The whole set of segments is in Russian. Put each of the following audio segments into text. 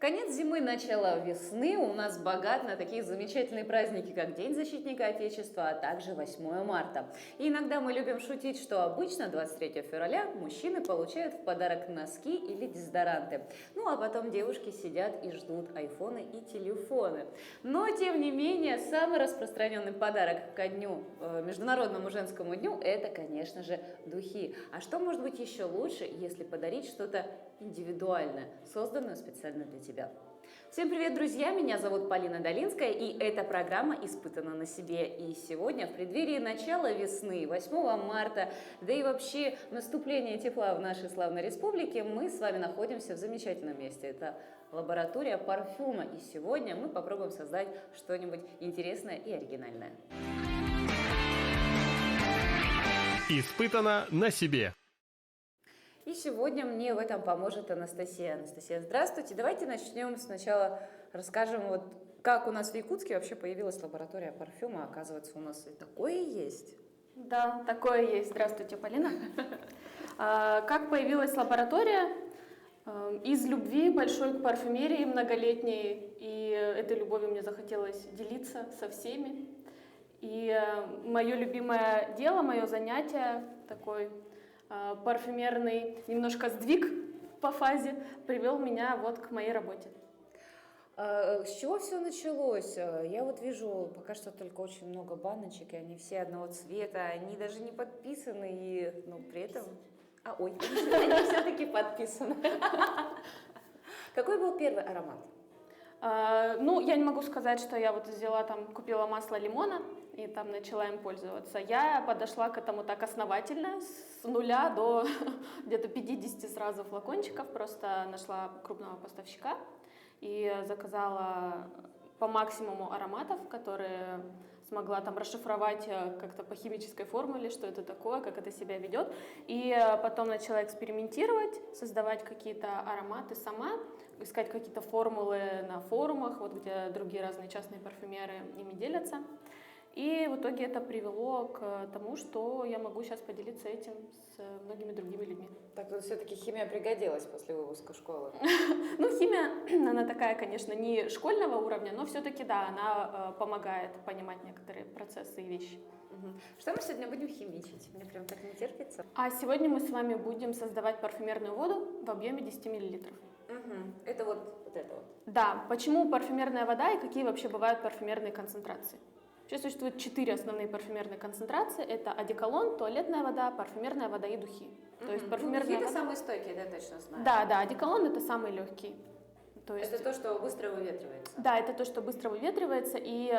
Конец зимы, начало весны у нас богат на такие замечательные праздники, как День защитника Отечества, а также 8 марта. И иногда мы любим шутить, что обычно 23 февраля мужчины получают в подарок носки или дезодоранты. Ну а потом девушки сидят и ждут айфоны и телефоны. Но тем не менее, самый распространенный подарок ко дню, Международному женскому дню, это, конечно же, духи. А что может быть еще лучше, если подарить что-то индивидуальное, созданное специально для тебя? Всем привет, друзья! Меня зовут Полина Долинская, и эта программа «Испытана на себе». И сегодня, в преддверии начала весны, 8 марта, да и вообще наступления тепла в нашей славной республике, мы с вами находимся в замечательном месте. Это лаборатория парфюма. И сегодня мы попробуем создать что-нибудь интересное и оригинальное. Испытана на себе. И сегодня мне в этом поможет Анастасия. Анастасия, здравствуйте. Давайте начнем сначала, расскажем, вот как у нас в Якутске вообще появилась лаборатория парфюма. Оказывается, у нас и такое есть. Да, такое есть. Здравствуйте, Полина. Как появилась лаборатория? Из любви большой к парфюмерии многолетней, и этой любовью мне захотелось делиться со всеми. И мое любимое дело, мое занятие, такой парфюмерный немножко сдвиг по фазе, привел меня вот к моей работе. С чего все началось? Я вот вижу пока что только очень много баночек, и они все одного цвета, они даже не подписаны, и при этом... они все-таки подписаны. Какой был первый аромат? Я не могу сказать, что я вот взяла купила масло лимона и начала им пользоваться. Я подошла к этому так основательно, с нуля до где-то 50 сразу флакончиков, просто нашла крупного поставщика и заказала по максимуму ароматов, которые смогла расшифровать как-то по химической формуле, что это такое, как это себя ведет. И потом начала экспериментировать, создавать какие-то ароматы сама, искать какие-то формулы на форумах, вот где другие разные частные парфюмеры ими делятся. И в итоге это привело к тому, что я могу сейчас поделиться этим с многими другими людьми. Так вот, все-таки химия пригодилась после выпуска школы? Химия, она такая, конечно, не школьного уровня, но все-таки, да, она помогает понимать некоторые процессы и вещи. Что мы сегодня будем химичить? Мне прям так не терпится. А сегодня мы с вами будем создавать парфюмерную воду в объеме 10 мл. Это вот это вот? Да. Почему парфюмерная вода и какие вообще бывают парфюмерные концентрации? Сейчас существует 4 основные парфюмерные концентрации. Это одеколон, туалетная вода, парфюмерная вода и духи. То есть парфюмерная духи вода... это самые стойкие, я точно знаю. Да, одеколон это самый легкий. То есть... Это то, что быстро выветривается? Да, это то, что быстро выветривается, и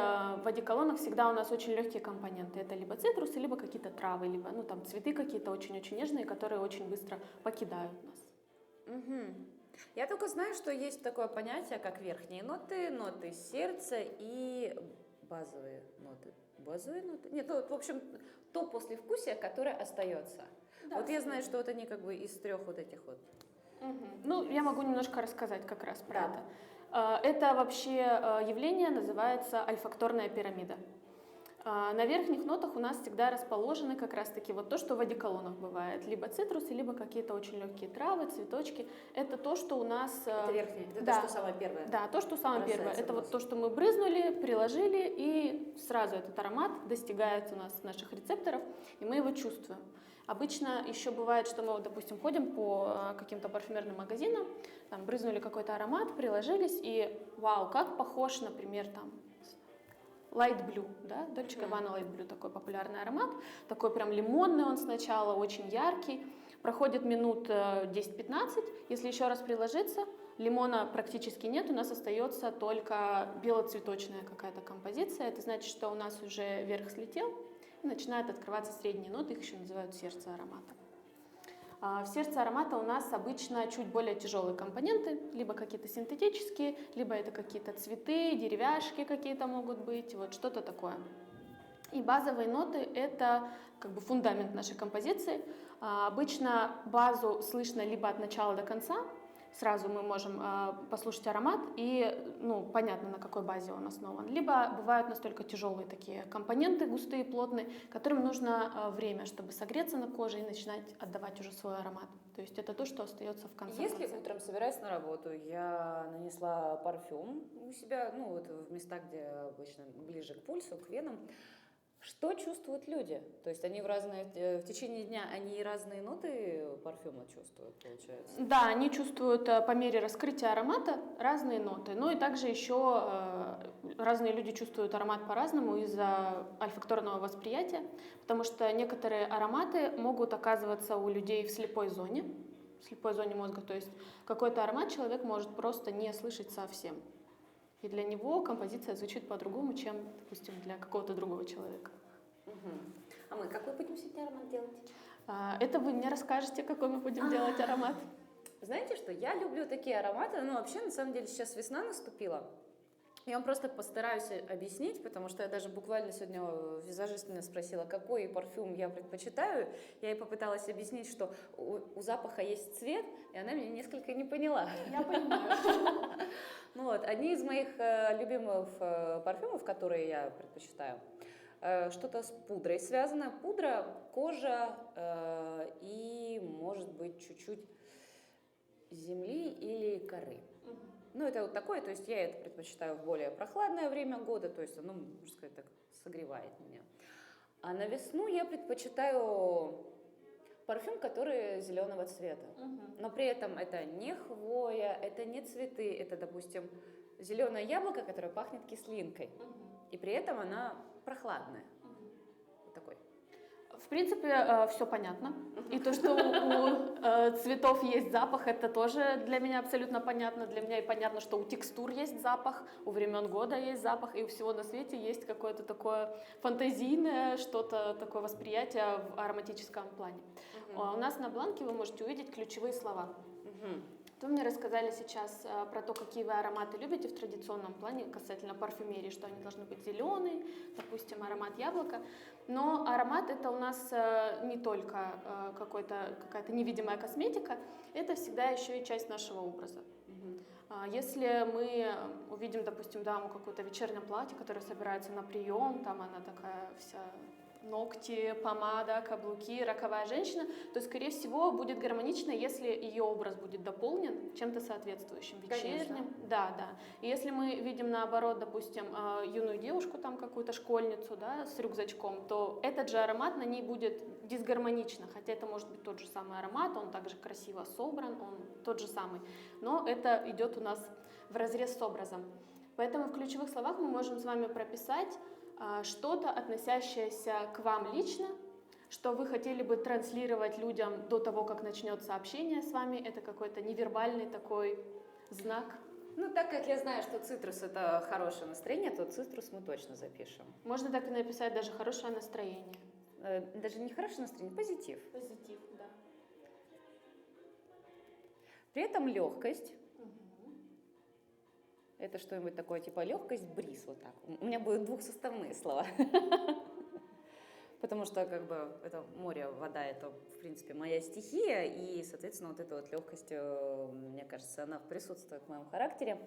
в одеколонах всегда у нас очень легкие компоненты. Это либо цитрусы, либо какие-то травы, либо цветы какие-то очень-очень нежные, которые очень быстро покидают нас. Я только знаю, что есть такое понятие, как верхние ноты, ноты сердца и базовые ноты. Базовые ноты? Нет, в общем, то послевкусие, которое остается. Да, вот я знаю, что вот они из 3 вот этих вот. Я могу немножко рассказать как раз про это. Это вообще явление называется альфакторная пирамида. На верхних нотах у нас всегда расположены как раз-таки вот то, что в одеколонах бывает. Либо цитрусы, либо какие-то очень легкие травы, цветочки. Это то, что у нас... Это верхнее, это то, что самое первое. Да, то, что самое первое. Это вот то, что мы брызнули, приложили, и сразу этот аромат достигает у нас наших рецепторов, и мы его чувствуем. Обычно еще бывает, что мы, допустим, ходим по каким-то парфюмерным магазинам, брызнули какой-то аромат, приложились, и вау, как похож, например, Light Blue, да, Dolce & Gabbana Light Blue, такой популярный аромат, такой прям лимонный он сначала, очень яркий, проходит минут 10-15, если еще раз приложиться, лимона практически нет, у нас остается только белоцветочная какая-то композиция, это значит, что у нас уже верх слетел, и начинают открываться средние ноты, их еще называют сердце аромата. В сердце аромата у нас обычно чуть более тяжелые компоненты, либо какие-то синтетические, либо это какие-то цветы, деревяшки какие-то могут быть, вот что-то такое. И базовые ноты – это фундамент нашей композиции. Обычно базу слышно либо от начала до конца, сразу мы можем послушать аромат и, ну, понятно, на какой базе он основан. Либо бывают настолько тяжелые такие компоненты, густые, плотные, которым нужно время, чтобы согреться на коже и начинать отдавать уже свой аромат. То есть это то, что остается в конце. Если утром, собираясь на работу, я нанесла парфюм у себя, ну вот в местах, где обычно ближе к пульсу, к венам, что чувствуют люди? То есть они в течение дня они разные ноты парфюма чувствуют, получается? Да, они чувствуют по мере раскрытия аромата разные ноты. Ну и также еще разные люди чувствуют аромат по-разному из-за ольфакторного восприятия, потому что некоторые ароматы могут оказываться у людей в слепой зоне мозга. То есть какой-то аромат человек может просто не слышать совсем. И для него композиция звучит по-другому, чем, допустим, для какого-то другого человека. А мы какой будем сегодня аромат делать? Это вы мне расскажете, какой мы будем делать аромат. Знаете что, я люблю такие ароматы, ну вообще, на самом деле, сейчас весна наступила. Я вам просто постараюсь объяснить, потому что я даже буквально сегодня визажист меня спросила, какой парфюм я предпочитаю. Я ей попыталась объяснить, что у запаха есть цвет, и она меня несколько не поняла. Я понимаю. Ну вот, одни из моих любимых парфюмов, которые я предпочитаю, что-то с пудрой связано. Пудра, кожа и, может быть, чуть-чуть земли или коры. Ну, это вот такое, то есть я это предпочитаю в более прохладное время года, то есть оно, можно сказать, так согревает меня. А на весну я предпочитаю парфюм, который зеленого цвета. Но при этом это не хвоя, это не цветы, это, допустим, зеленое яблоко, которое пахнет кислинкой. И при этом она прохладная. Вот такой. В принципе, все понятно. И то, что у цветов есть запах, это тоже для меня абсолютно понятно. Для меня и понятно, что у текстур есть запах, у времен года есть запах, и у всего на свете есть какое-то такое фантазийное, что-то такое восприятие в ароматическом плане. У нас на бланке вы можете увидеть ключевые слова. Вы мне рассказали сейчас про то, какие вы ароматы любите в традиционном плане касательно парфюмерии, что они должны быть зеленые, допустим, аромат яблока. Но аромат это у нас не только какая-то невидимая косметика, это всегда еще и часть нашего образа. Если мы увидим, допустим, даму в каком-то вечернем платье, которая собирается на прием, там она такая вся ногти, помада, каблуки, роковая женщина, то, скорее всего, будет гармонично, если ее образ будет дополнен чем-то соответствующим, вечерним. Конечно. Да. И если мы видим, наоборот, допустим, юную девушку, там какую-то школьницу, да, с рюкзачком, то этот же аромат на ней будет дисгармонично, хотя это может быть тот же самый аромат, он также красиво собран, он тот же самый, но это идет у нас вразрез с образом. Поэтому в ключевых словах мы можем с вами прописать что-то, относящееся к вам лично, что вы хотели бы транслировать людям до того, как начнется общение с вами. Это какой-то невербальный такой знак. Ну, так как я знаю, что цитрус – это хорошее настроение, то цитрус мы точно запишем. Можно так и написать даже хорошее настроение. Даже не хорошее настроение, позитив. Позитив, да. При этом легкость. Это что-нибудь такое, типа легкость, бриз, вот так. У меня будут двухсоставные слова. Потому что, как бы, это море, вода, это, в принципе, моя стихия, и, соответственно, вот эта вот легкость, мне кажется, она присутствует в моем характере.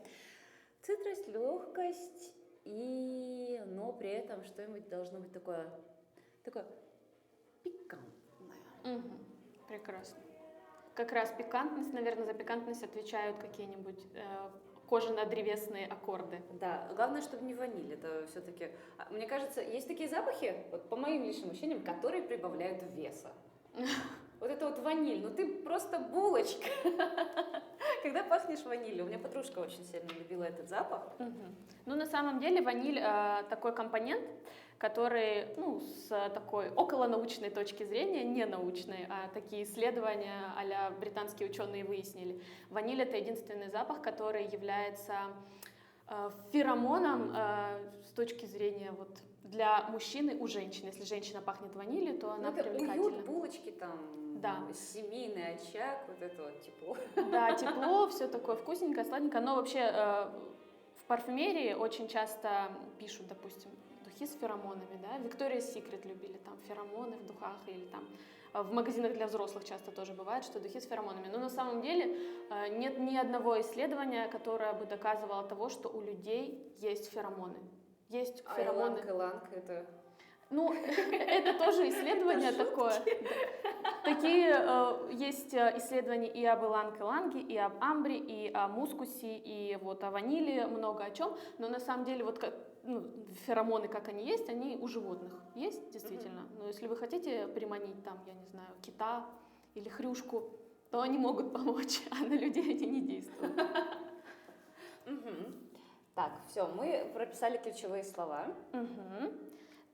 Цитрус, легкость, но при этом что-нибудь должно быть такое пикантное. Прекрасно. Как раз пикантность, наверное, за пикантность отвечают какие-нибудь кожано-древесные аккорды. Да, главное, чтобы не ваниль, это все-таки... Мне кажется, есть такие запахи, вот по моим личным ощущениям, которые прибавляют веса. Вот это вот ваниль, ну ты просто булочка. Когда пахнешь ванилью, у меня подружка очень сильно любила этот запах. Ну, на самом деле, ваниль такой компонент, который, ну, с такой околонаучной точки зрения, не научной, а такие исследования а-ля британские ученые выяснили. Ваниль — это единственный запах, который является феромоном с точки зрения вот для мужчины у женщины. Если женщина пахнет ванилью, то она привлекательна. Уют, булочки там, да. Семейный очаг, вот это вот тепло. Да, тепло, все такое вкусненькое, сладенькое, но вообще в парфюмерии очень часто пишут, допустим, духи с феромонами, да, Victoria's Secret любили там феромоны в духах, или там в магазинах для взрослых часто тоже бывает, что духи с феромонами. Но на самом деле нет ни одного исследования, которое бы доказывало того, что у людей есть феромоны. Есть феромоны. Иланг это... Ну, это тоже исследование такое. Такие есть исследования и об иланг-иланге, и об амбре, и о мускусе, и вот о ванили, много о чем. Но на самом деле вот феромоны, как они есть, они у животных есть действительно. Но если вы хотите приманить там, я не знаю, кита или хрюшку, то они могут помочь, а на людей они не действуют. Так, все, мы прописали ключевые слова.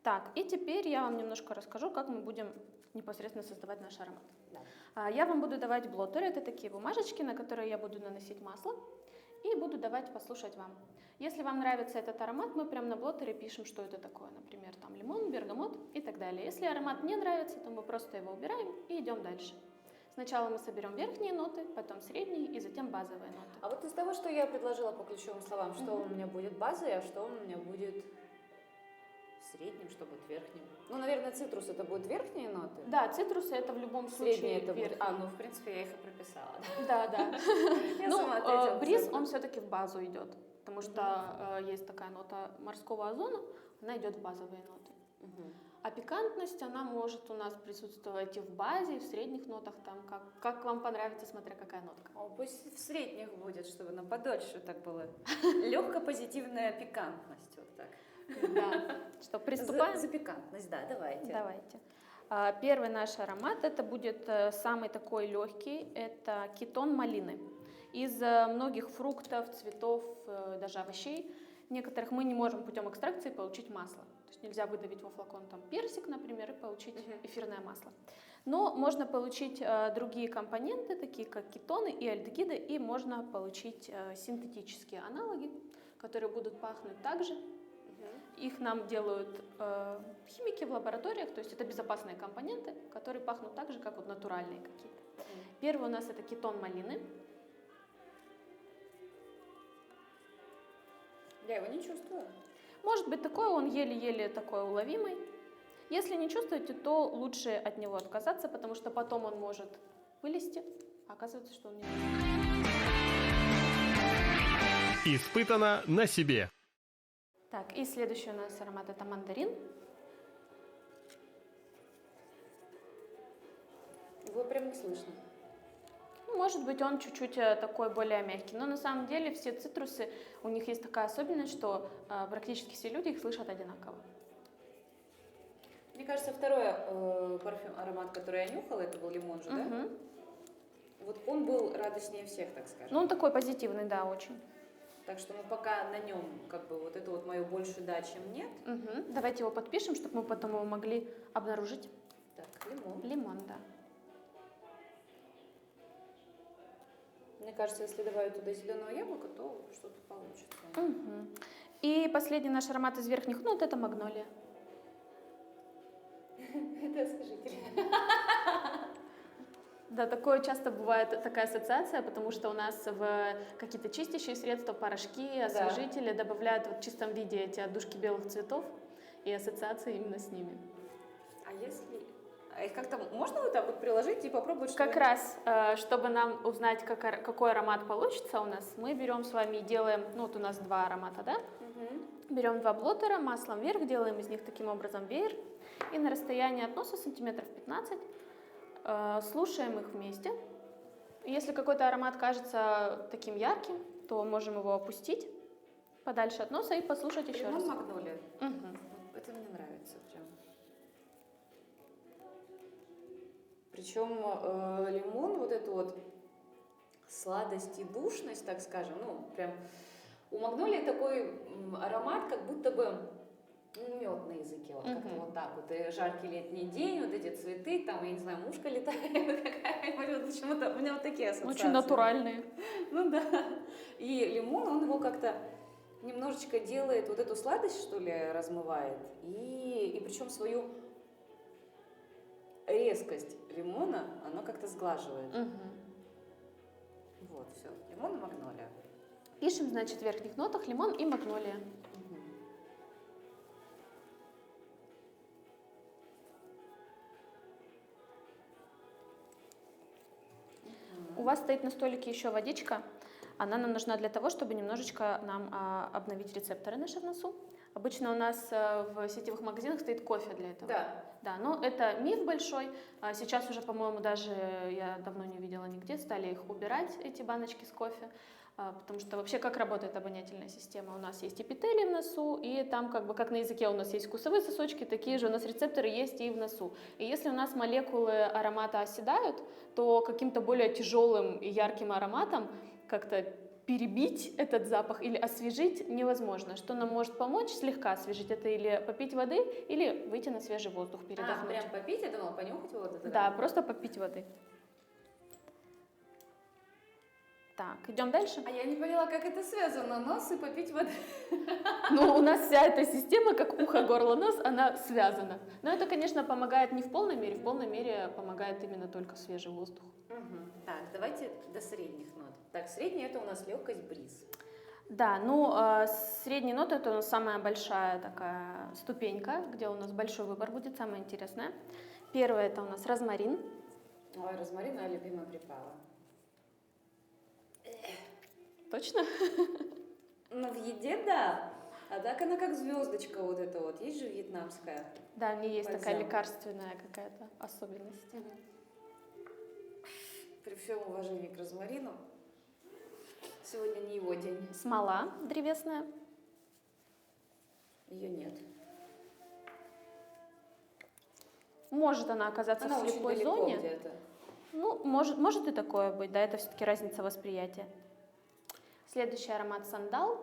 Так, и теперь я вам немножко расскажу, как мы будем непосредственно создавать наш аромат. Да. Я вам буду давать блоттеры, это такие бумажечки, на которые я буду наносить масло, и буду давать послушать вам. Если вам нравится этот аромат, мы прямо на блоттере пишем, что это такое, например, там лимон, бергамот и так далее. Если аромат не нравится, то мы просто его убираем и идем дальше. Сначала мы соберем верхние ноты, потом средние и затем базовые ноты. А вот из того, что я предложила по ключевым словам, что у меня будет базой, а что у меня будет средним, что будет верхним? Ну, наверное, цитрус это будут верхние ноты. Да, цитрусы это в любом случае Средние это будет. верхние. Ну, в принципе, я их и прописала. Да. Я Ну, сама ответила. бриз, он все-таки в базу идет, потому что есть такая нота морского озона, она идет в базовые ноты. А пикантность, она может у нас присутствовать и в базе, и в средних нотах, там, как вам понравится, смотря какая нотка. Пусть в средних будет, чтобы нам подольше так было. Легко-позитивная пикантность, вот так. Да. Что, приступаем? За пикантность, да, давайте. Давайте. Первый наш аромат, это будет самый такой легкий, это кетон малины. Из многих фруктов, цветов, даже овощей, некоторых мы не можем путем экстракции получить масло. То есть нельзя выдавить во флакон там персик, например, и получить эфирное масло. Но можно получить другие компоненты, такие как кетоны и альдегиды, и можно получить синтетические аналоги, которые будут пахнуть так же. Их нам делают химики в лабораториях, то есть это безопасные компоненты, которые пахнут так же, как вот натуральные какие-то. Первый у нас это кетон малины. Я его не чувствую. Может быть такой, он еле-еле такой уловимый. Если не чувствуете, то лучше от него отказаться, потому что потом он может вылезти, а оказывается, что он не может. Испытано на себе. Так, и следующий у нас аромат это мандарин. Его прям не слышно. Ну, может быть, он чуть-чуть такой более мягкий, но на самом деле все цитрусы, у них есть такая особенность, что практически все люди их слышат одинаково. Мне кажется, второй парфюм, аромат, который я нюхала, это был лимон же, да? Вот он был радостнее всех, так скажем. Ну, он такой позитивный, да, очень. Так что мы пока на нем, как бы, вот это вот мое больше да, чем нет. Давайте его подпишем, чтобы мы потом его могли обнаружить. Так, лимон. Лимон, да. Мне кажется, если добавить туда зеленого яблока, то что-то получится. И последний наш аромат из верхних нот это магнолия. Это освежитель. Да, такое часто бывает, такая ассоциация, потому что у нас в какие-то чистящие средства, порошки, освежители добавляют в чистом виде эти отдушки белых цветов, и ассоциации именно с ними. А если... А их как-то можно вот так вот приложить и попробовать? Как раз, чтобы нам узнать, какой аромат получится у нас, мы берем с вами и делаем, ну вот у нас два аромата, да? Берем два блоттера, маслом вверх, делаем из них таким образом веер, и на расстоянии от носа сантиметров 15 слушаем их вместе. Если какой-то аромат кажется таким ярким, то можем его опустить подальше от носа и послушать еще раз. Лимон магнолия. Это мне нравится прям. Причем лимон, вот эту вот сладость и душность, так скажем, ну прям у магнолии такой аромат, как будто бы мед на языке, вот как-то вот так вот. И жаркий летний день, вот эти цветы, там, я не знаю, мушка летает какая-нибудь, вот почему-то у меня вот такие ассоциации. Очень натуральные. Ну да. И лимон, он его как-то немножечко делает, вот эту сладость, что ли, размывает, и причем свою резкость лимона, она как-то сглаживает. Вот, все. Лимон и магнолия. Пишем, значит, в верхних нотах лимон и магнолия. вас стоит на столике еще водичка. Она нам нужна для того, чтобы немножечко нам обновить рецепторы наши в носу. Обычно у нас в сетевых магазинах стоит кофе для этого. Да. Да, но это миф большой. Сейчас уже, по-моему, даже я давно не видела нигде, стали их убирать, эти баночки с кофе. Потому что вообще как работает обонятельная система? У нас есть эпителий в носу, и там как на языке у нас есть вкусовые сосочки, такие же у нас рецепторы есть и в носу. И если у нас молекулы аромата оседают, то каким-то более тяжелым и ярким ароматом как-то перебить этот запах или освежить невозможно. Что нам может помочь слегка освежить? Это или попить воды, или выйти на свежий воздух, передохнуть. Прям попить, я думала, понюхать воду. Да, просто попить воды. Так, идем дальше. А я не поняла, как это связано, нос и попить воды. Ну, у нас вся эта система, как ухо, горло, нос, она связана. Но это, конечно, помогает не в полной мере помогает именно только свежий воздух. Так, давайте до средних нот. Так, средняя это у нас легкость, бриз. Да, ну, средние ноты это у нас самая большая такая ступенька, где у нас большой выбор будет, самое интересное. Первое это у нас розмарин. Ой, розмарин моя любимая приправа. Точно? Ну, в еде, да. А так она как звездочка вот эта вот. Есть же вьетнамская. Да, у нее есть Бальзам. такая лекарственная какая-то особенность. При всем уважении к розмарину, сегодня не его день. Смола древесная. Ее нет. Может она оказаться Она в очень слепой далеко зоне. где-то. Ну, может и такое быть, да, это все-таки разница восприятия. Следующий аромат сандал.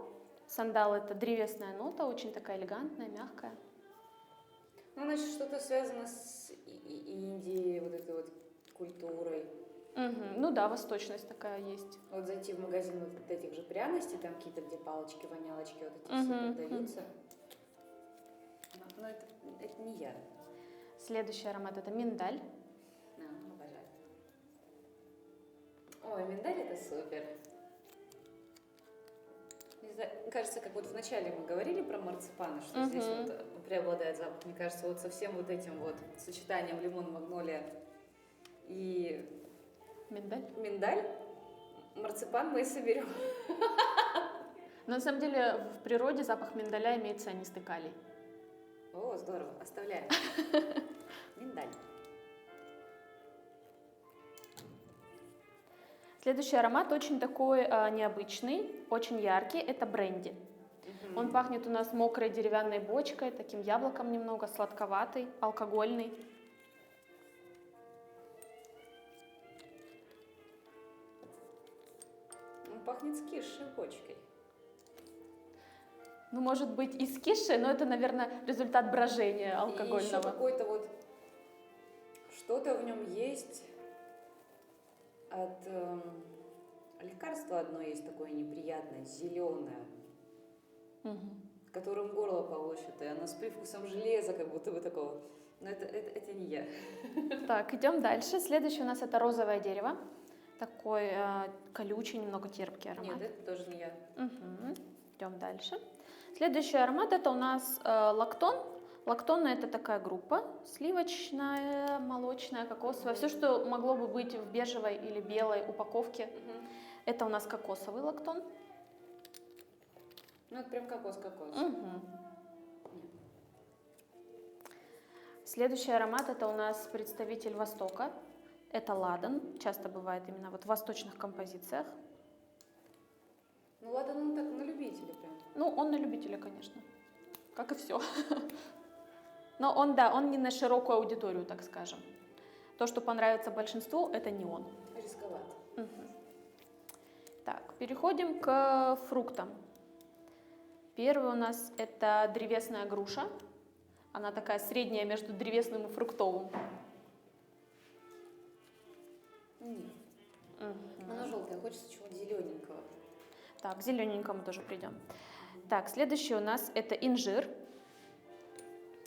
Сандал это древесная нота, очень такая элегантная, мягкая. Ну, значит, что-то связано с Индией, вот этой вот культурой. Ну да, восточность такая есть. Вот зайти в магазин вот этих же пряностей, там какие-то, где палочки, вонялочки, вот эти все продаются. Но это не я. Следующий аромат это миндаль. Обожаю. Ой, миндаль это супер. Не знаю, кажется, как вот вначале мы говорили про марципаны, что здесь вот преобладает запах. Мне кажется, вот со всем вот этим вот сочетанием лимон, магнолия и миндаль, марципан мы и соберем. Но на самом деле в природе запах миндаля имеет цианистый калий. О, здорово, оставляем. Миндаль. Следующий аромат очень такой необычный, очень яркий, это бренди. Он пахнет у нас мокрой деревянной бочкой, таким яблоком немного, сладковатый, алкогольный. Он пахнет скисшей бочкой. Ну, может быть, и скисшей, но это, наверное, результат брожения алкогольного. И еще какой-то вот, что-то в нем есть от лекарства одно есть такое неприятное, зеленое, которым горло полощет, и оно с привкусом железа, как будто бы такого. Но это не я. Так, идем дальше. Следующий у нас это розовое дерево. Такой колючий, немного терпкий аромат. Нет, это тоже не я. Идем дальше. Следующий аромат это у нас лактон. Лактон это такая группа, сливочная, молочная, кокосовая. Все, что могло бы быть в бежевой или белой упаковке, это у нас кокосовый лактон. Ну, это прям кокос-кокос. Следующий аромат это у нас представитель Востока. Это ладан. Часто бывает именно вот в восточных композициях. Ну, ладан, он так на любителя прям. Ну, он на любителя, конечно. Как и все. Но он, да, он не на широкую аудиторию, так скажем. То, что понравится большинству, это не он. Рисковато. Так, переходим к фруктам. Первый у нас это древесная груша. Она такая средняя между древесным и фруктовым. Нет. Она желтая, хочется чего-то зелененького. Так, к зелененькому тоже придем. Так, следующий у нас это инжир.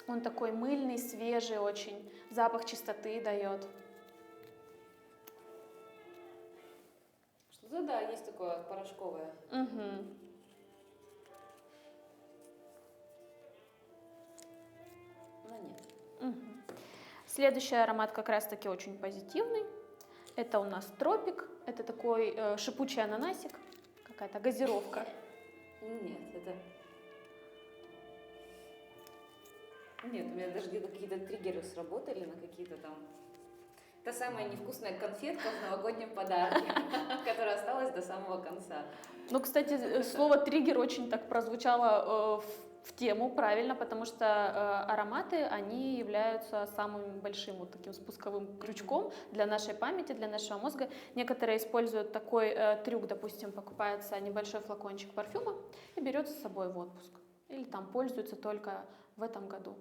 Он такой мыльный, свежий очень, запах чистоты дает. Что-то, да, есть такое порошковое. Но нет. Следующий аромат как раз-таки очень позитивный. Это у нас тропик, это такой шипучий ананасик, какая-то газировка. Нет, это... Нет, у меня даже где-то какие-то триггеры сработали на какие-то там... Та самая невкусная конфетка в новогоднем подарке, которая осталась до самого конца. Ну, кстати, слово «триггер» очень так прозвучало в тему, правильно, потому что ароматы, они являются самым большим вот таким спусковым крючком для нашей памяти, для нашего мозга. Некоторые используют такой трюк, допустим, покупается небольшой флакончик парфюма и берется с собой в отпуск. Или там пользуются только в этом году.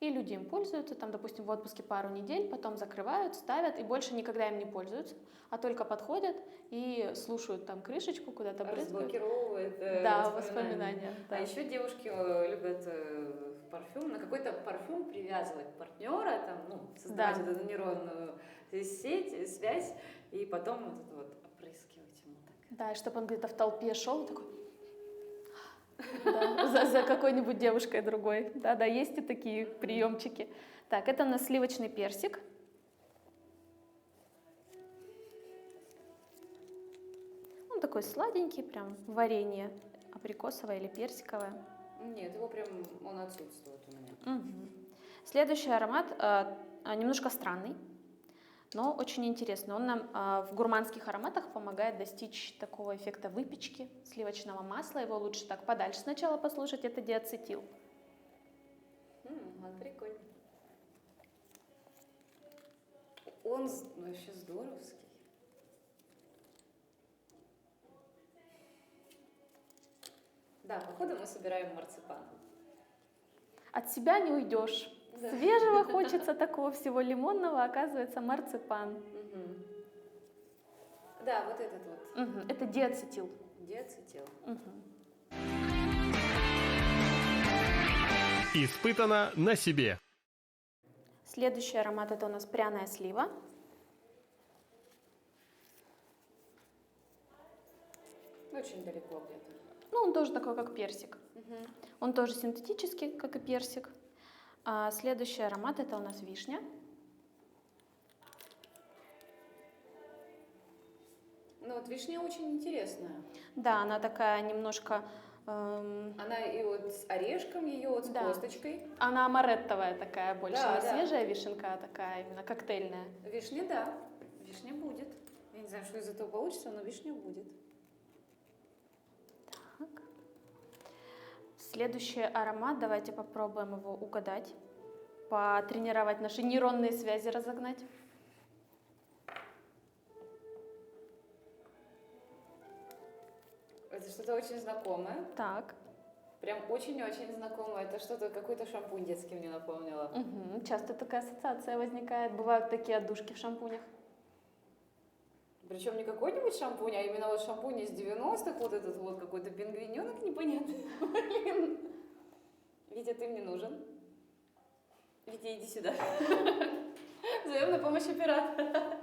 И люди им пользуются, там, допустим, в отпуске пару недель, потом закрывают, ставят и больше никогда им не пользуются, а только подходят и слушают там крышечку, куда-то брызгают. Разблокировывает воспоминания. Да. А еще девушки любят парфюм, на какой-то парфюм привязывать партнера, там, ну, создавать вот эту нейронную сеть, связь, и потом вот это вот опрыскивать ему так. Да, и чтобы он где-то в толпе шел и такой... Да, за какой-нибудь девушкой другой. Да, есть и такие приемчики. Так, это у нас сливочный персик. Он такой сладенький, прям варенье абрикосовое или персиковое. Нет, его прям, он отсутствует у меня. Угу. Следующий аромат немножко странный, но очень интересный. Он нам в гурманских ароматах помогает достичь такого эффекта выпечки, сливочного масла. Его лучше так подальше сначала послушать. Это диацетил. Он прикольный. Он вообще здоровский. Да, походу мы собираем марципан. От себя не уйдешь. Да. Свежего хочется такого всего лимонного, оказывается, марципан. Угу. Да, вот этот вот. Угу. Это диацетил. Диацетил. Угу. Испытано на себе. Следующий аромат это у нас пряная слива. Очень далеко где-то. Ну, он тоже такой, как персик. Угу. Он тоже синтетический, как и персик. А следующий аромат это у нас вишня. Ну вот вишня очень интересная. Да, она такая немножко... Она и вот с орешком ее, вот с косточкой. Она амареттовая такая больше, Да, не да. свежая вишенка, а такая именно коктейльная. Вишня, да. Вишня будет. Я не знаю, что из этого получится, но вишня будет. Так. Следующий аромат, давайте попробуем его угадать, потренировать наши нейронные связи, разогнать. Это что-то очень знакомое. Так. Прям очень-очень знакомое. Это что-то, какой-то шампунь детский мне напомнило. Угу. Часто такая ассоциация возникает. Бывают такие отдушки в шампунях. Причем не какой-нибудь шампунь, а именно вот шампунь из 90-х, вот этот вот какой-то пингвиненок непонятный. Блин. Витя, ты мне нужен. Витя, иди сюда. Зовем на помощь оператора.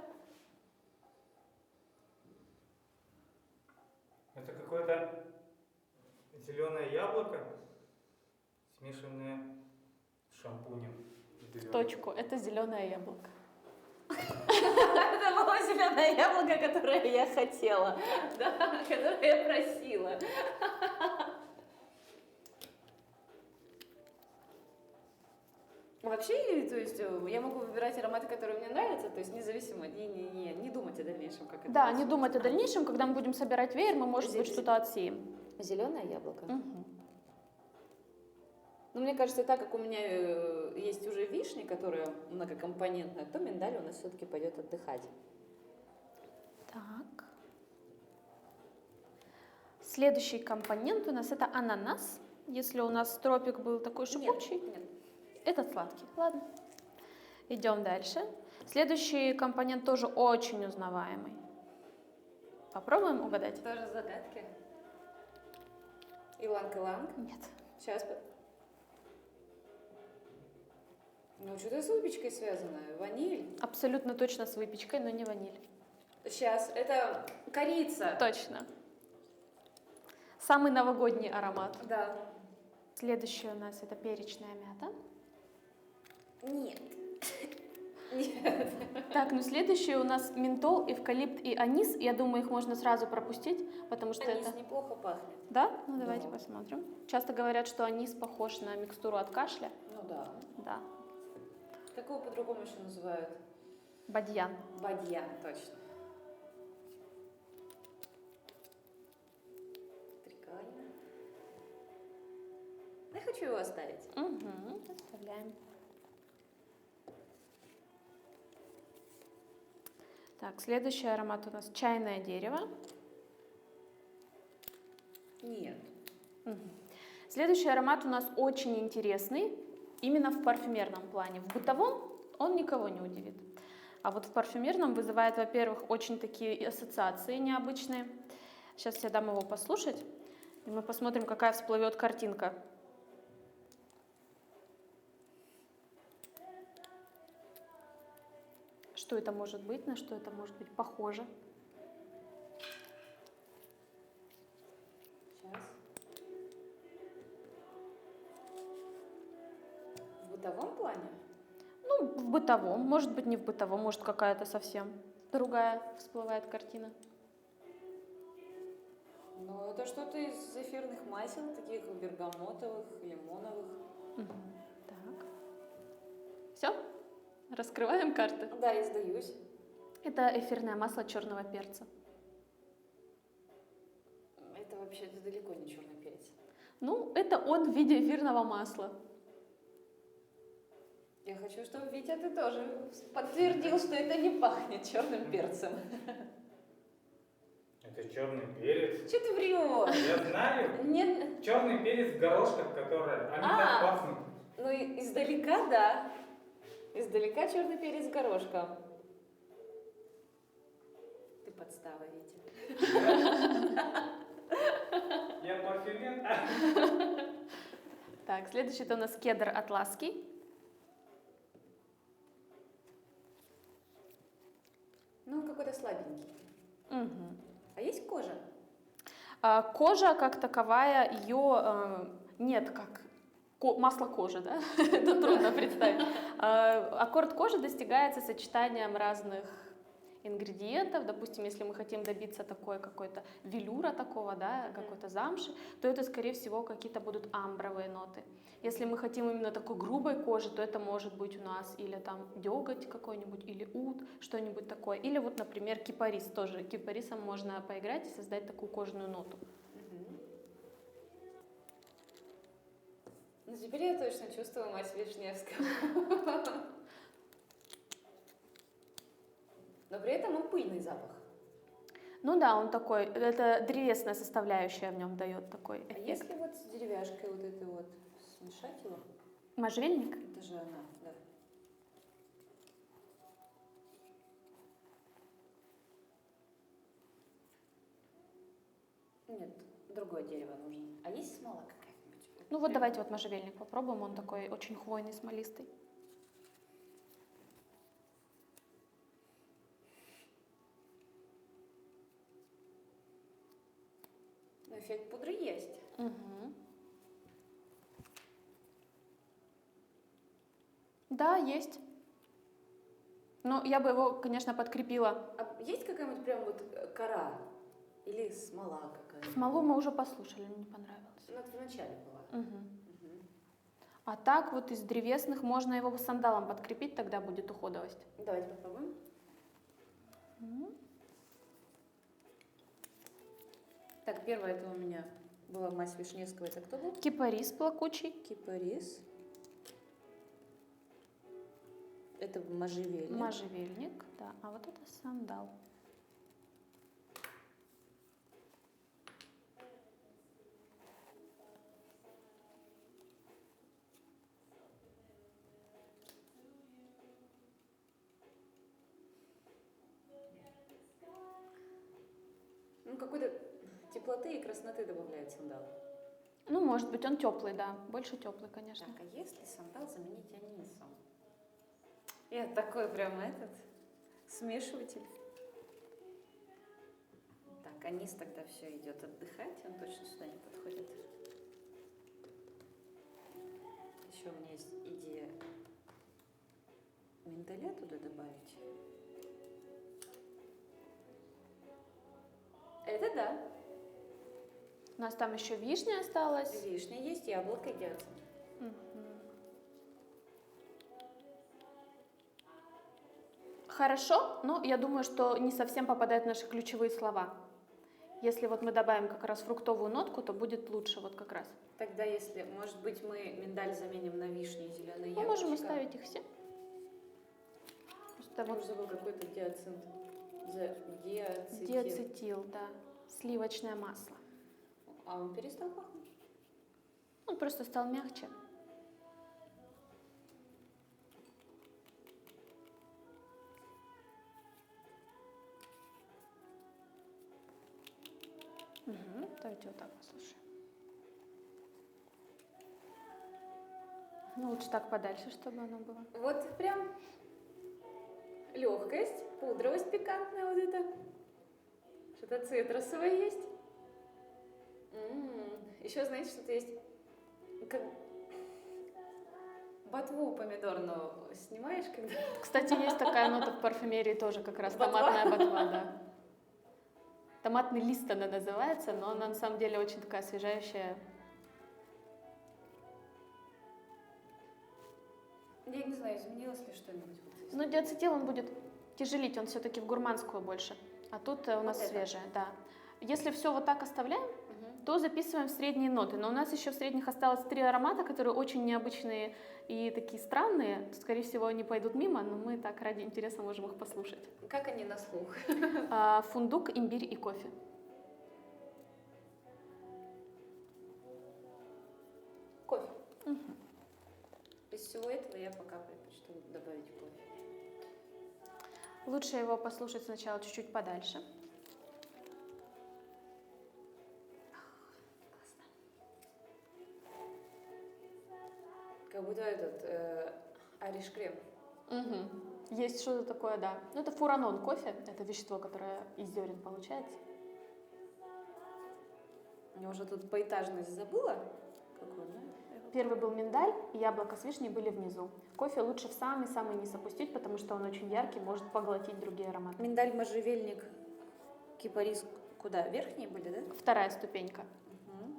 Это какое-то зеленое яблоко, смешанное с шампунем. В точку. Это зеленое яблоко. Это было зеленое яблоко, которое я хотела, да, которое я просила. Вообще, то есть, я могу выбирать ароматы, которые мне нравятся, то есть независимо, не думать о дальнейшем, как это. Да, не думать о дальнейшем. Когда мы будем собирать веер, мы, может быть, что-то отсеем. Зеленое яблоко. Угу. Но мне кажется, так как у меня есть уже вишня, которая многокомпонентная, то миндаль у нас все-таки пойдет отдыхать. Так. Следующий компонент у нас это ананас. Если у нас тропик был такой шипучий, Нет. этот сладкий. Ладно. Идем дальше. Следующий компонент тоже очень узнаваемый. Попробуем угадать? Тоже загадки. Иланг-иланг. Нет. Сейчас. Ну, что-то с выпечкой связано. Ваниль. Абсолютно точно с выпечкой, но не ваниль. Сейчас. Это корица. Точно. Самый новогодний аромат. Да. Следующий у нас это перечная мята. Нет. Нет. Так, ну следующие у нас ментол, эвкалипт и анис. Я думаю, их можно сразу пропустить, потому что Анис это... неплохо пахнет. Да? Ну давайте Да. посмотрим. Часто говорят, что анис похож на микстуру от кашля. Ну да. Да. Как его по-другому еще называют? Бадьян. Бадьян, точно. Прикольно. Я хочу его оставить. Угу, оставляем. Так, следующий аромат у нас чайное дерево. Нет. Мгм. Следующий аромат у нас очень интересный, именно в парфюмерном плане. В бытовом он никого не удивит. А вот в парфюмерном вызывает, во-первых, очень такие ассоциации необычные. Сейчас я дам его послушать, и мы посмотрим, какая всплывет картинка. Что это может быть, на что это может быть похоже? Сейчас. В бытовом плане? Ну, в бытовом, может быть, не в бытовом, может, какая-то совсем другая всплывает картина. Ну, это что-то из эфирных масел, таких бергамотовых, лимоновых. Так. Все? Раскрываем карты. Да, я сдаюсь. Это эфирное масло черного перца. Это вообще-то далеко не черный перец. Ну, это он в виде эфирного масла. Я хочу, чтобы Витя ты тоже подтвердил, что это не пахнет черным перцем. Это черный перец. Что ты врешь? Я знаю. Нет, Черный перец в горошках, которые... Они так пахнут. ну издалека, да. Издалека черный перец горошком. Ты подстава, Витя. Я парфюмер. Так, следующий это у нас кедр атласский. Ну, он какой-то слабенький. Мгм. А есть кожа? Кожа как таковая, ее нет как масло кожи, да? Это трудно представить. Аккорд кожи достигается сочетанием разных ингредиентов. Допустим, если мы хотим добиться такой какой-то велюра такого, да, какой-то замши, то это, скорее всего, какие-то будут амбровые ноты. Если мы хотим именно такой грубой кожи, то это может быть у нас или там деготь какой-нибудь, или ут, что-нибудь такое. Или вот, например, кипарис тоже. Кипарисом можно поиграть и создать такую кожаную ноту. Ну, теперь я точно чувствую мать Вишневского. Но при этом он пыльный запах. Ну да, он такой, это древесная составляющая в нем дает такой А эффект. если вот с деревяшкой вот это вот смешать его? Можжевельник? Это же она, да. Нет, другое дерево нужно. А есть смола какая-нибудь? Ну вот давайте вот можжевельник попробуем, он такой очень хвойный, смолистый. Но эффект пудры есть. Мгм. Да, есть. Но я бы его, конечно, подкрепила. А есть какая-нибудь прям вот кора? Или смола какая-нибудь? Смолу мы уже послушали, мне не понравилось. Ну, это в начале была. Мгм. Мгм. А так вот из древесных можно его сандалом подкрепить, тогда будет уходовость. Давайте попробуем. Мгм. Так, первое это у меня была мазь Вишневского. Это кто был? Кипарис плакучий. Кипарис. Это можжевельник. Можжевельник, да. А вот это сандал. Ну, какой-то теплоты и красноты добавляет сандал. Ну, может быть, он теплый, да. Больше теплый, конечно. Так, а если сандал заменить анисом? Я такой прям этот смешиватель. Так, анис тогда все идет отдыхать, он точно сюда не подходит. Еще у меня есть идея миндаля туда добавить. Это да. У нас там еще вишня осталась. Вишня есть, яблоко и гиацинт. Хорошо, но я думаю, что не совсем попадают в наши ключевые слова. Если вот мы добавим как раз фруктовую нотку, то будет лучше вот как раз. Тогда если, может быть, мы миндаль заменим на вишни и зеленые Мы яблочко. можем оставить их все. Просто Я вот уже забыл какой-то гиацинт. Диацетил. диацетил, да. Сливочное масло. А он перестал пахнуть? Он просто стал мягче. Давайте вот так послушаем. Ну, лучше так подальше, чтобы оно было. Вот прям легкость, пудровость пикантная вот это. Что-то цитрусовое есть. Еще, знаете, что-то есть, как ботву помидорную снимаешь, когда... Кстати, есть такая нота в парфюмерии тоже, как раз Ботва? томатная ботва, да. Томатный лист она называется, но она на самом деле очень такая освежающая. Я не знаю, изменилось ли что-нибудь. Вот здесь. Но диацетил он будет тяжелить, он все-таки в гурманскую больше. А тут у нас Вот это. свежая, да. Если все вот так оставляем, Мгм. то записываем в средние ноты. Но у нас еще в средних осталось 3 аромата, которые очень необычные и такие странные. Скорее всего, они пойдут мимо, но мы так ради интереса можем их послушать. Как они на слух? Фундук, имбирь и кофе. Кофе. Из всего этого я пока предпочту добавить кофе. Лучше его послушать сначала чуть-чуть подальше. Как будто Ариш крем. Есть что-то такое, да. Ну, это фуранон кофе, это вещество, которое из зерен получается. Я уже тут поэтажность забыла. Какой, да? Первый был миндаль, и яблоко с вишней были внизу. Кофе лучше в самый-самый низ опустить, потому что он очень яркий, может поглотить другие ароматы. Миндаль, можжевельник, кипарис куда? Верхние были, да? Вторая ступенька. Мгм.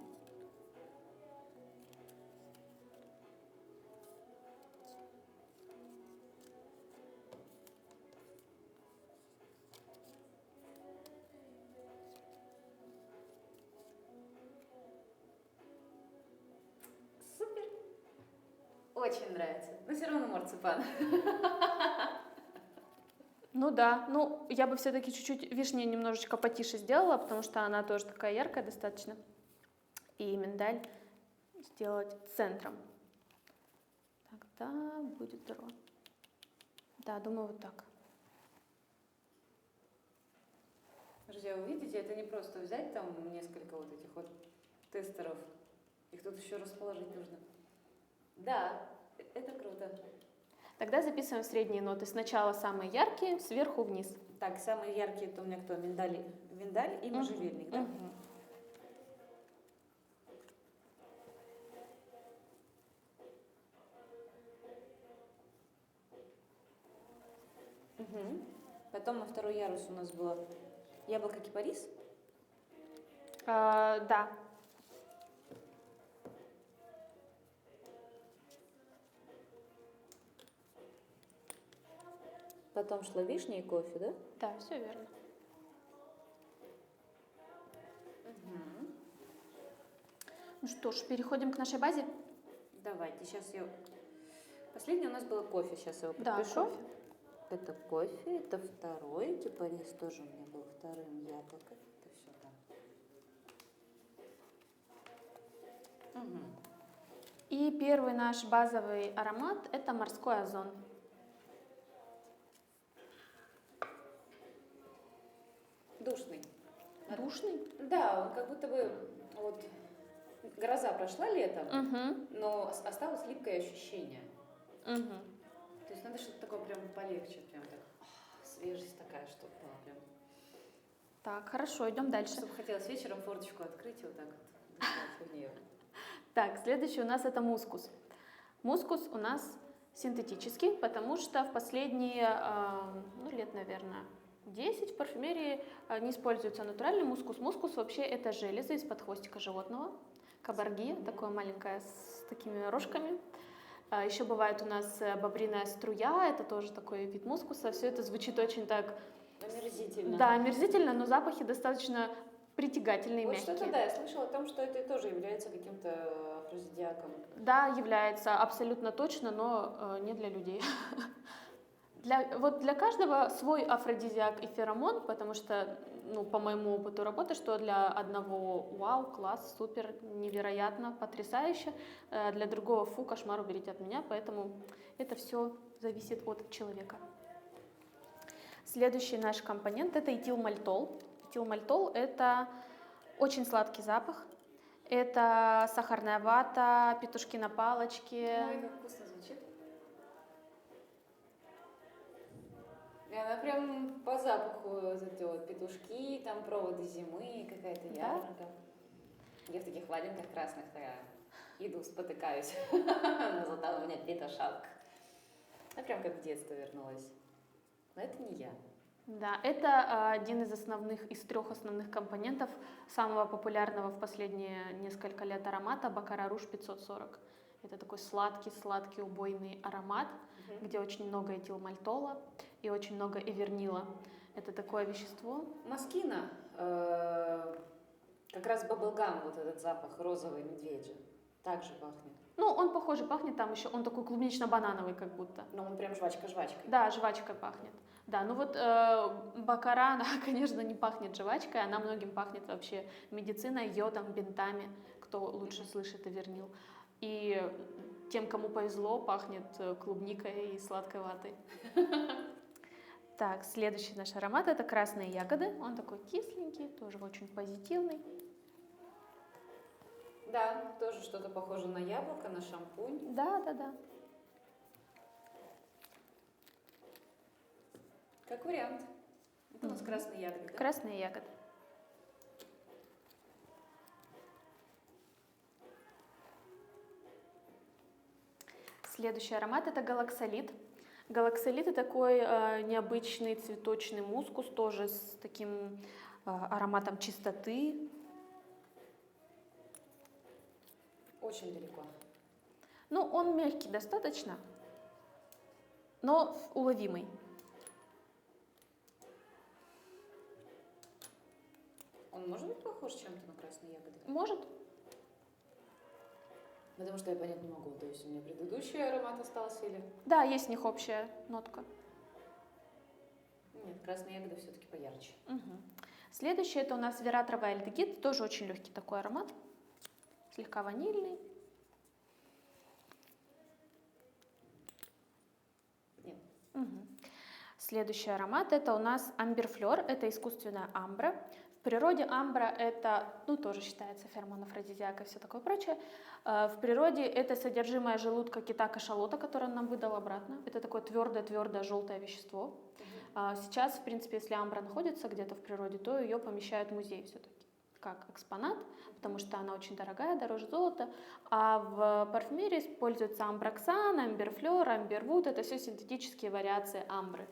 Супер. Очень нравится. Но все равно марципан. Ну да, ну я бы все-таки чуть-чуть вишни немножечко потише сделала, потому что она тоже такая яркая достаточно. И миндаль сделать центром. Тогда будет здорово. Да, думаю, вот так. Друзья, вы видите, это не просто взять там несколько вот этих вот тестеров. Их тут еще расположить нужно. Да, это круто. Тогда записываем средние ноты. Сначала самые яркие, сверху вниз. Так, самые яркие это у меня кто? Миндаль и можжевельник, да? Мгм. Потом на второй ярус у нас было яблоко кипарис. Да. Потом шла вишня и кофе, да? Да, все верно. Ну что ж, переходим к нашей базе. Давайте, сейчас я... Последнее у нас было кофе, сейчас я его Да, подпишу. кофе. Это кофе, это второй, кипарис тоже у меня был вторым, яблоко. Это все там. Мгм. И первый наш базовый аромат – это морской озон. Душный. Душный? Да, он как будто бы вот гроза прошла летом, но осталось липкое ощущение. То есть надо что-то такое прям полегче, прям так свежесть такая, чтобы была прям. Так, хорошо, идем дальше. Чтобы хотелось вечером форточку открыть и вот так вот дышать в нее. Так, следующий у нас это мускус. Мускус у нас Синтетический, потому что в последние, лет, наверное, 10 в парфюмерии не используется натуральный мускус. Мускус вообще это железо из-под хвостика животного, кабарги, такое маленькое с такими рожками. Еще бывает у нас бобриная струя, это тоже такой вид мускуса. Все это звучит очень так... Омерзительно. Да, омерзительно, но запахи достаточно притягательные, Вот мягкие. что-то, да, я слышала о том, что это тоже является каким-то афродизиаком. Да, является абсолютно точно, но не для людей. Для каждого свой афродизиак и феромон, потому что, по моему опыту работы, что для одного вау, класс, супер, невероятно, потрясающе, для другого фу, кошмар, уберите от меня, поэтому это все зависит от человека. Следующий наш компонент – это этилмальтол. Этилмальтол – это очень сладкий запах. Это сахарная вата, петушки на палочке. Ой, как вкусно звучит. И она прям по запаху, вот эти вот петушки, там проводы зимы, какая-то ярмарка. Я в таких валенках красных иду, спотыкаюсь. Но зато у меня петушалка. Я прям как в детство вернулась. Но это не я. Да, это один из трех основных компонентов самого популярного в последние несколько лет аромата Baccarat Rouge 540. Это такой сладкий убойный аромат, где очень много этилмальтола и очень много эвернила. Это такое вещество. Москина, как раз баблгам, вот этот запах розовый медведжий, также пахнет. Он похоже пахнет, там еще, он такой клубнично-банановый как будто. Но он прям жвачка-жвачкой. Да, жвачкой пахнет. Да, Baccarat, она, конечно, не пахнет жвачкой, она многим пахнет вообще медициной, йодом, бинтами, кто лучше слышит эвернил. И тем, кому повезло, пахнет клубникой и сладкой ватой. Так, следующий наш аромат – это красные ягоды. Он такой кисленький, тоже очень позитивный. Да, тоже что-то похоже на яблоко, на шампунь. Да. Как вариант. Это у нас красные ягоды. Да? Красные ягоды. Следующий аромат – это галаксолит. Галаксолит – это такой необычный цветочный мускус, тоже с таким ароматом чистоты. Очень далеко. Он мягкий достаточно, но уловимый. Он может быть похож чем-то на красные ягоды? Может. Потому что я понять не могу, то есть у меня предыдущий аромат остался или... Да, есть в них общая нотка. Нет, красные ягоды все-таки поярче. Угу. Следующий – это у нас вератровый альдегид, тоже очень легкий такой аромат, слегка ванильный. Нет. Угу. Следующий аромат – это у нас амберфлер, это искусственная амбра. В природе амбра – это, тоже считается феромон, афродизиак и все такое прочее. В природе это содержимое желудка кита-кашалота, которое он нам выдал обратно. Это такое твердое желтое вещество. Сейчас, в принципе, если амбра находится где-то в природе, то ее помещают в музей все-таки как экспонат, потому что она очень дорогая, дороже золота. А в парфюмерии используется амброксан, амберфлер, амбервуд. Это все синтетические вариации амбры.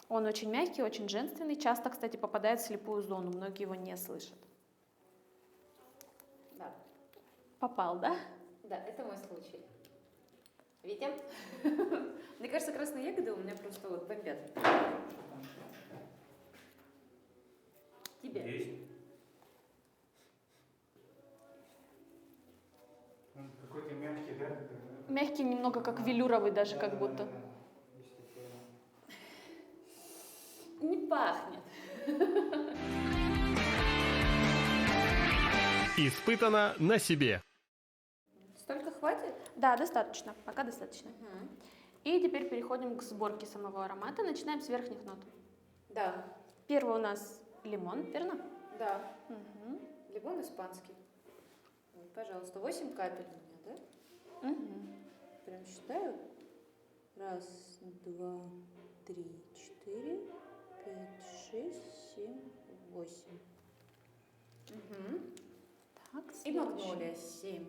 Он очень мягкий, очень женственный, часто, кстати, попадает в слепую зону, многие его не слышат. Да. Попал, да? Да, это мой случай. Витя? Мне кажется, красные ягоды у меня просто бомбят. Тебе? Есть. Он какой-то мягкий, да? Мягкий, немного как велюровый даже, как будто. Да. Есть такое. Не пахнет. Испытано на себе. Столько хватит? Да, достаточно, пока достаточно. Угу. И теперь переходим к сборке самого аромата. Начинаем с верхних нот. Да. Первый у нас лимон, верно? Да. Угу. Лимон испанский. Вот, пожалуйста, 8 капель у меня, да? Угу. Прям считаю. 1, 2, 3, 4, 5, 6, 7, 8. Угу. Так, И следующий. магнолия 7.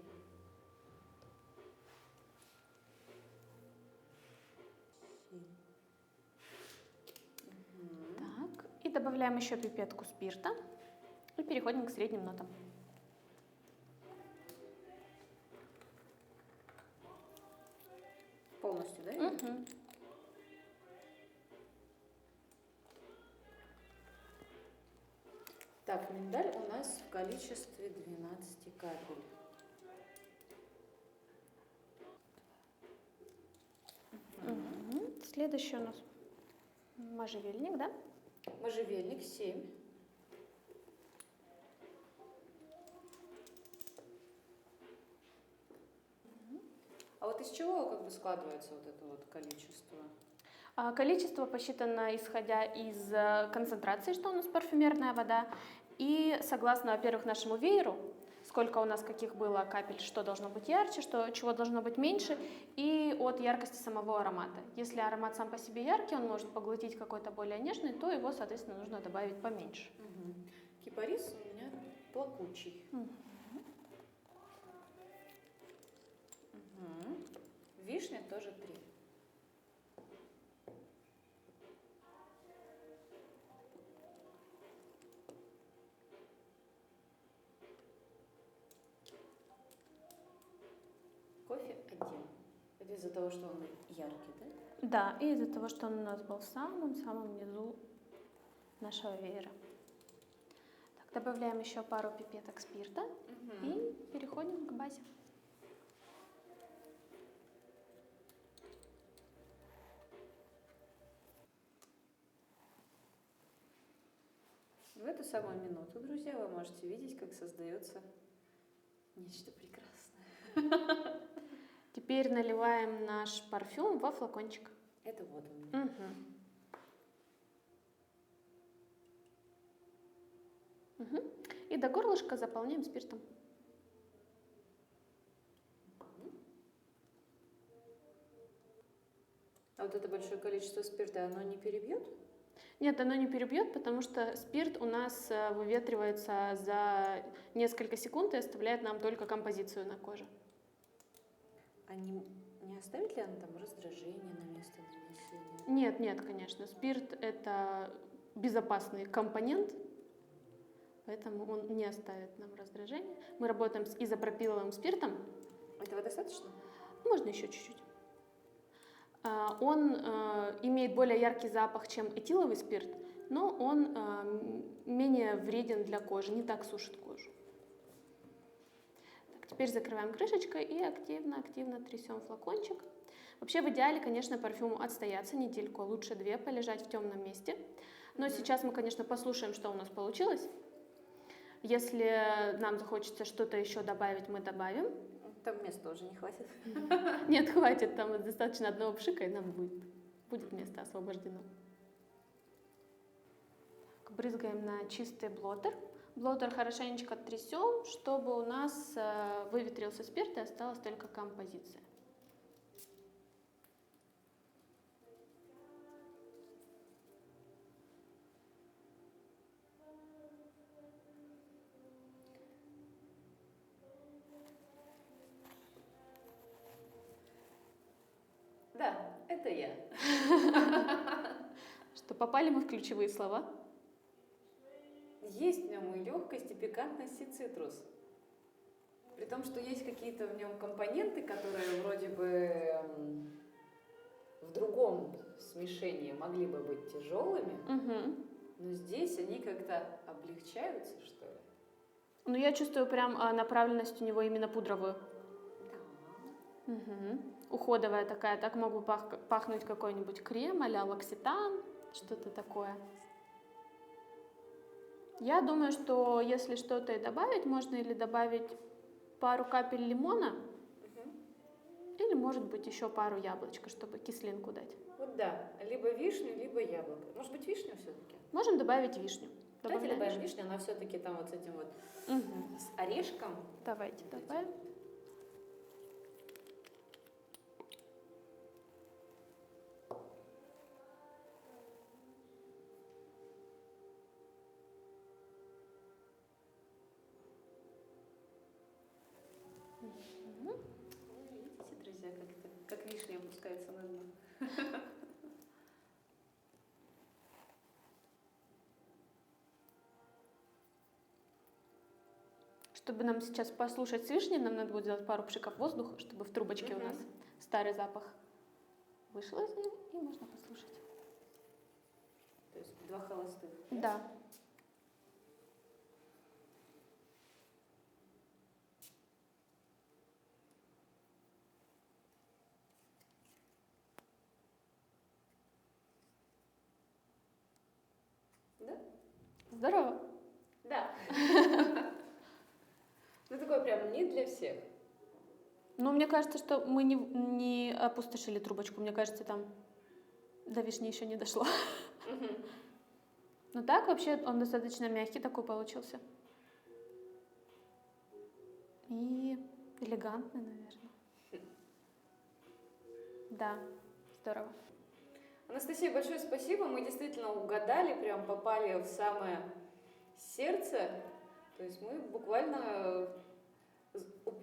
добавляем еще пипетку спирта и переходим к средним нотам. Полностью, да? Мгм. Так, миндаль у нас в количестве 12 капель. Мгм. Следующий у нас можжевельник, да? Можжевельник 7. А вот из чего как бы складывается вот это вот количество? Количество посчитано исходя из концентрации, что у нас парфюмерная вода, и согласно, во-первых, нашему вееру, сколько у нас каких было капель, что должно быть ярче, что, чего должно быть меньше, и от яркости самого аромата. Если аромат сам по себе яркий, он может поглотить какой-то более нежный, то его, соответственно, нужно добавить поменьше. Угу. Кипарис у меня плакучий. Мгм. Угу. Вишня тоже 3. Кофе 1. Это из-за того, что он яркий, да? Да, и из-за того, что он у нас был в самом-самом низу нашего веера. Так, добавляем еще пару пипеток спирта и переходим к базе. В эту самую минуту, друзья, вы можете видеть, как создается нечто прекрасное. Теперь наливаем наш парфюм во флакончик. Это вот у меня. Мгм. И до горлышка заполняем спиртом. А вот это большое количество спирта, оно не перебьет? Нет, оно не перебьет, потому что спирт у нас выветривается за несколько секунд и оставляет нам только композицию на коже. А не оставит ли оно там раздражение на место нанесения? Нет, нет, конечно. Спирт – это безопасный компонент, поэтому он не оставит нам раздражения. Мы работаем с изопропиловым спиртом. Этого достаточно? Можно еще чуть-чуть. Он имеет более яркий запах, чем этиловый спирт, но он менее вреден для кожи, не так сушит кожу. Так, теперь закрываем крышечкой и активно трясем флакончик. Вообще в идеале, конечно, парфюму отстояться недельку, лучше 2, полежать в темном месте. Но сейчас мы, конечно, послушаем, что у нас получилось. Если нам захочется что-то еще добавить, мы добавим. Там места уже не хватит. Нет, хватит, там достаточно одного пшика, и нам будет место освобождено. Так, брызгаем на чистый блотер. Блотер хорошенечко трясем, чтобы у нас выветрился спирт и осталась только композиция. Да, это я. Что попали мы в ключевые слова. Есть в нем и легкость, и пикантность, и цитрус. При том, что есть какие-то в нем компоненты, которые вроде бы в другом смешении могли бы быть тяжелыми, но здесь они как-то облегчаются, что ли. Ну, я чувствую прям направленность у него именно пудровую. Да. Уходовая такая, так могу пахнуть какой-нибудь крем а-ля L'Occitane, что-то такое. Я думаю, что если что-то и добавить, можно или добавить пару капель лимона, или, может быть, еще пару яблочка, чтобы кислинку дать. Вот да, либо вишню, либо яблоко. Может быть, вишню все-таки? Можем добавить вишню. Давайте Добавляем добавим вишню, она все-таки там вот с этим вот, Мгм. с орешком. Давайте добавим. Видите, друзья, как вишня опускается на дно. Чтобы нам сейчас послушать с вишней, нам надо будет сделать пару пшиков воздуха, чтобы в трубочке у нас старый запах вышел из нее, и можно послушать. То есть 2 холостых. Да. Да? Здорово. Да. Ну, такое прям не для всех. Но мне кажется, что мы не опустошили трубочку. Мне кажется, там до вишни еще не дошло. Но так вообще он достаточно мягкий такой получился. И элегантный, наверное. Да, здорово. Анастасия, большое спасибо. Мы действительно угадали, прям попали в самое сердце. То есть мы буквально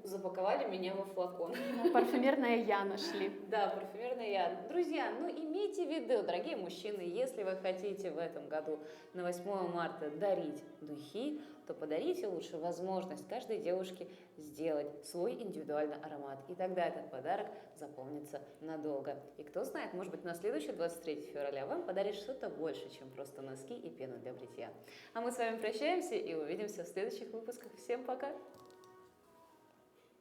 запаковали меня во флакон. Парфюмерная я нашли. Да, парфюмерная я. Друзья, ну имейте в виду, дорогие мужчины, если вы хотите в этом году на 8 марта дарить духи, то подарите лучше возможность каждой девушке сделать свой индивидуальный аромат. И тогда этот подарок запомнится надолго. И кто знает, может быть, на следующее 23 февраля вам подарит что-то больше, чем просто носки и пену для бритья. А мы с вами прощаемся и увидимся в следующих выпусках. Всем пока!